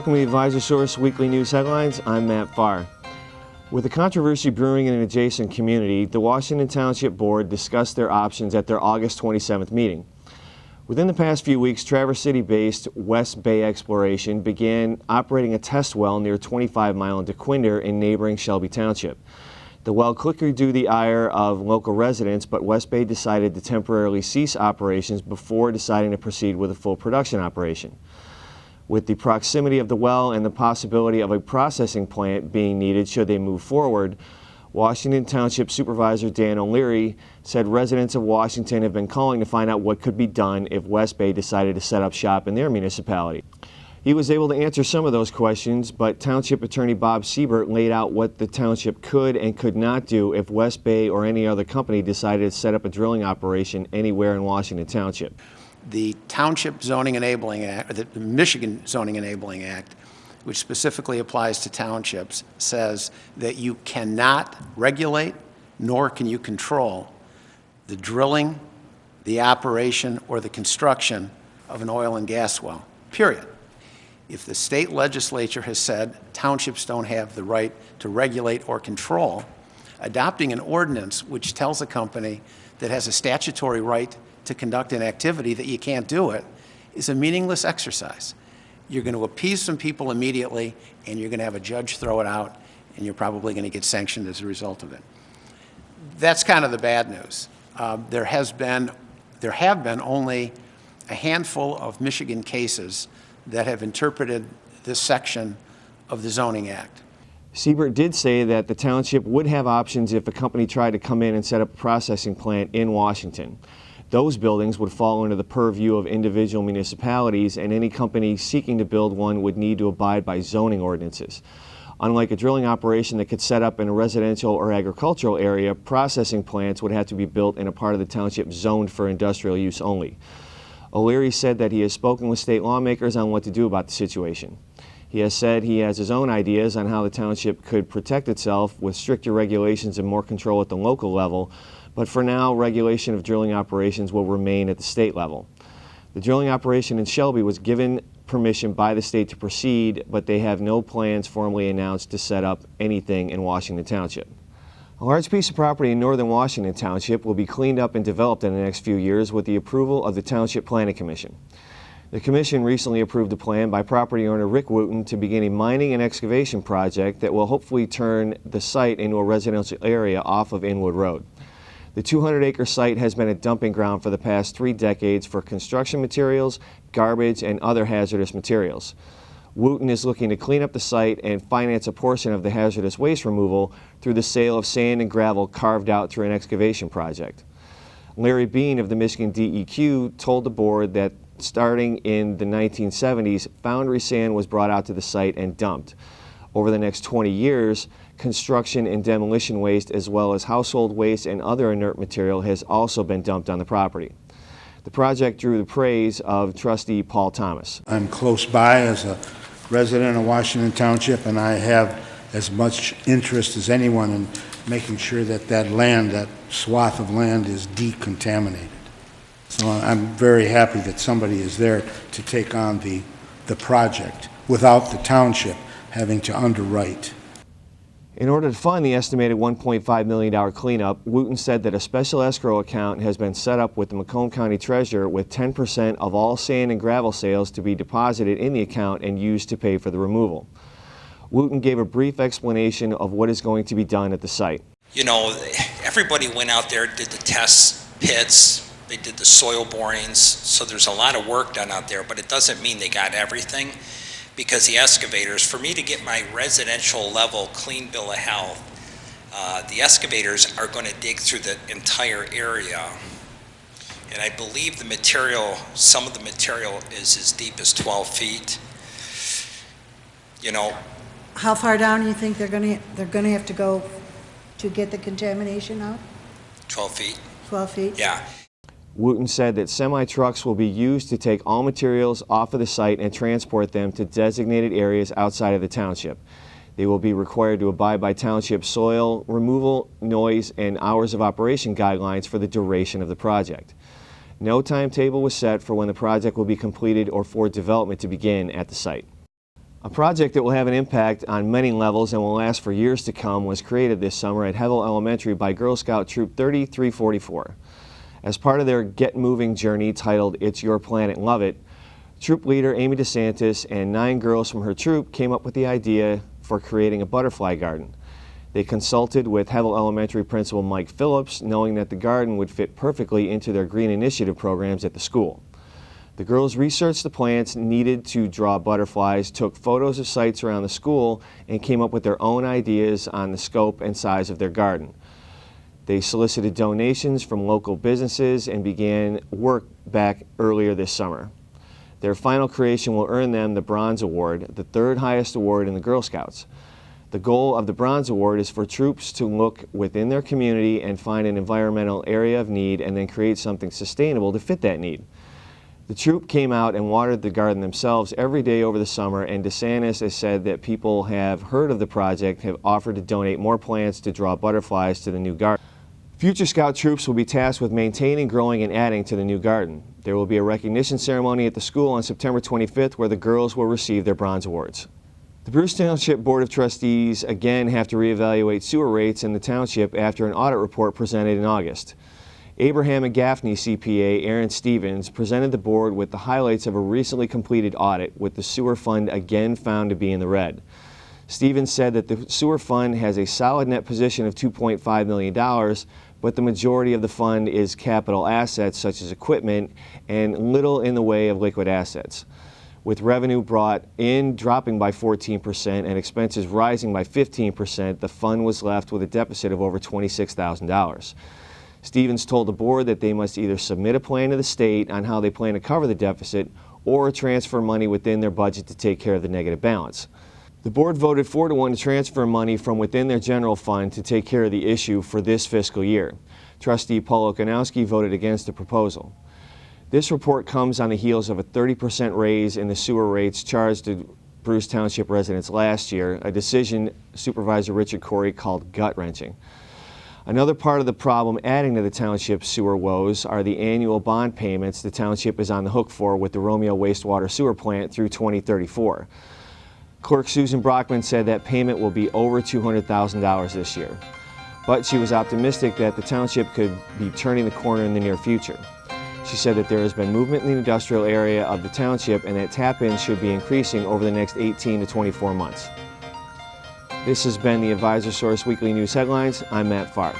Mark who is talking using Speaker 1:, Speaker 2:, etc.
Speaker 1: Welcome to the Advisor Source Weekly News Headlines. I'm Matt Farr. With the controversy brewing in an adjacent community, the Washington Township Board discussed their options at their August 27th meeting. Within the past few weeks, Traverse City-based West Bay Exploration began operating a test well near 25 Mile and DeQuinder in neighboring Shelby Township. The well quickly drew the ire of local residents, but West Bay decided to temporarily cease operations before deciding to proceed with a full production operation. With the proximity of the well and the possibility of a processing plant being needed should they move forward, Washington Township Supervisor Dan O'Leary said residents of Washington have been calling to find out what could be done if West Bay decided to set up shop in their municipality. He was able to answer some of those questions, but Township Attorney Bob Siebert laid out what the township could and could not do if West Bay or any other company decided to set up a drilling operation anywhere in Washington Township.
Speaker 2: The Township Zoning Enabling Act, or the Michigan Zoning Enabling Act, which specifically applies to townships, says that you cannot regulate nor can you control the drilling, the operation, or the construction of an oil and gas well, period. If the state legislature has said townships don't have the right to regulate or control, adopting an ordinance which tells a company that has a statutory right to conduct an activity that you can't do it is a meaningless exercise. You're going to appease some people immediately, and you're going to have a judge throw it out, and you're probably going to get sanctioned as a result of it. That's kind of the bad news. There have been only a handful of Michigan cases that have interpreted this section of the Zoning Act.
Speaker 1: Siebert did say that the township would have options if a company tried to come in and set up a processing plant in Washington. Those buildings would fall under the purview of individual municipalities, and any company seeking to build one would need to abide by zoning ordinances. Unlike a drilling operation that could set up in a residential or agricultural area, processing plants would have to be built in a part of the township zoned for industrial use only. O'Leary said that he has spoken with state lawmakers on what to do about the situation. He has said he has his own ideas on how the township could protect itself with stricter regulations and more control at the local level, but for now, regulation of drilling operations will remain at the state level. The drilling operation in Shelby was given permission by the state to proceed, but they have no plans formally announced to set up anything in Washington Township. A large piece of property in northern Washington Township will be cleaned up and developed in the next few years with the approval of the Township Planning Commission. The Commission recently approved a plan by property owner Rick Wooten to begin a mining and excavation project that will hopefully turn the site into a residential area off of Inwood Road. The 200-acre site has been a dumping ground for the past 3 decades for construction materials, garbage, and other hazardous materials. Wooten is looking to clean up the site and finance a portion of the hazardous waste removal through the sale of sand and gravel carved out through an excavation project. Larry Bean of the Michigan DEQ told the board that starting in the 1970s, foundry sand was brought out to the site and dumped. Over the next 20 years, construction and demolition waste, as well as household waste and other inert material, has also been dumped on the property. The project drew the praise of trustee Paul Thomas.
Speaker 3: I'm close by as a resident of Washington Township, and I have as much interest as anyone in making sure that that land, that swath of land, is decontaminated. So I'm very happy that somebody is there to take on the project without the township having to underwrite.
Speaker 1: In order to fund the estimated $1.5 million cleanup, Wooten said that a special escrow account has been set up with the Macomb County Treasurer with 10% of all sand and gravel sales to be deposited in the account and used to pay for the removal. Wooten gave a brief explanation of what is going to be done at the site.
Speaker 4: You know, everybody went out there, did the test pits, they did the soil borings, so there's a lot of work done out there, but it doesn't mean they got everything. Because the excavators, for me to get my residential level clean bill of health, the excavators are going to dig through the entire area. And I believe the material, some of the material is as deep as 12 feet. You know.
Speaker 5: How far down do you think they're going to have to go to get the contamination out?
Speaker 4: 12 feet.
Speaker 5: 12 feet?
Speaker 4: Yeah.
Speaker 1: Wooten said that semi-trucks will be used to take all materials off of the site and transport them to designated areas outside of the township. They will be required to abide by township soil removal, noise, and hours of operation guidelines for the duration of the project. No timetable was set for when the project will be completed or for development to begin at the site. A project that will have an impact on many levels and will last for years to come was created this summer at Hevel Elementary by Girl Scout Troop 3344. As part of their Get Moving journey titled It's Your Planet, Love It, troop leader Amy DeSantis and 9 girls from her troop came up with the idea for creating a butterfly garden. They consulted with Hevel Elementary Principal Mike Phillips, knowing that the garden would fit perfectly into their Green Initiative programs at the school. The girls researched the plants needed to draw butterflies, took photos of sites around the school, and came up with their own ideas on the scope and size of their garden. They solicited donations from local businesses and began work back earlier this summer. Their final creation will earn them the Bronze Award, the 3rd highest award in the Girl Scouts. The goal of the Bronze Award is for troops to look within their community and find an environmental area of need and then create something sustainable to fit that need. The troop came out and watered the garden themselves every day over the summer, and DeSantis has said that people have heard of the project, have offered to donate more plants to draw butterflies to the new garden. Future Scout troops will be tasked with maintaining, growing, and adding to the new garden. There will be a recognition ceremony at the school on September 25th where the girls will receive their Bronze Awards. The Bruce Township Board of Trustees again have to reevaluate sewer rates in the township after an audit report presented in August. Abraham and Gaffney CPA Aaron Stevens presented the board with the highlights of a recently completed audit, with the sewer fund again found to be in the red. Stevens said that the sewer fund has a solid net position of $2.5 million, but the majority of the fund is capital assets such as equipment and little in the way of liquid assets. With revenue brought in dropping by 14% and expenses rising by 15%, the fund was left with a deficit of over $26,000. Stevens told the board that they must either submit a plan to the state on how they plan to cover the deficit or transfer money within their budget to take care of the negative balance. The board voted 4-1 to transfer money from within their general fund to take care of the issue for this fiscal year. Trustee Paul Okanowski voted against the proposal. This report comes on the heels of a 30% raise in the sewer rates charged to Bruce Township residents last year, a decision Supervisor Richard Corey called gut-wrenching. Another part of the problem adding to the township's sewer woes are the annual bond payments the township is on the hook for with the Romeo Wastewater Sewer Plant through 2034. Clerk Susan Brockman said that payment will be over $200,000 this year, but she was optimistic that the township could be turning the corner in the near future. She said that there has been movement in the industrial area of the township and that tap-ins should be increasing over the next 18 to 24 months. This has been the Advisor Source Weekly News Headlines. I'm Matt Farr.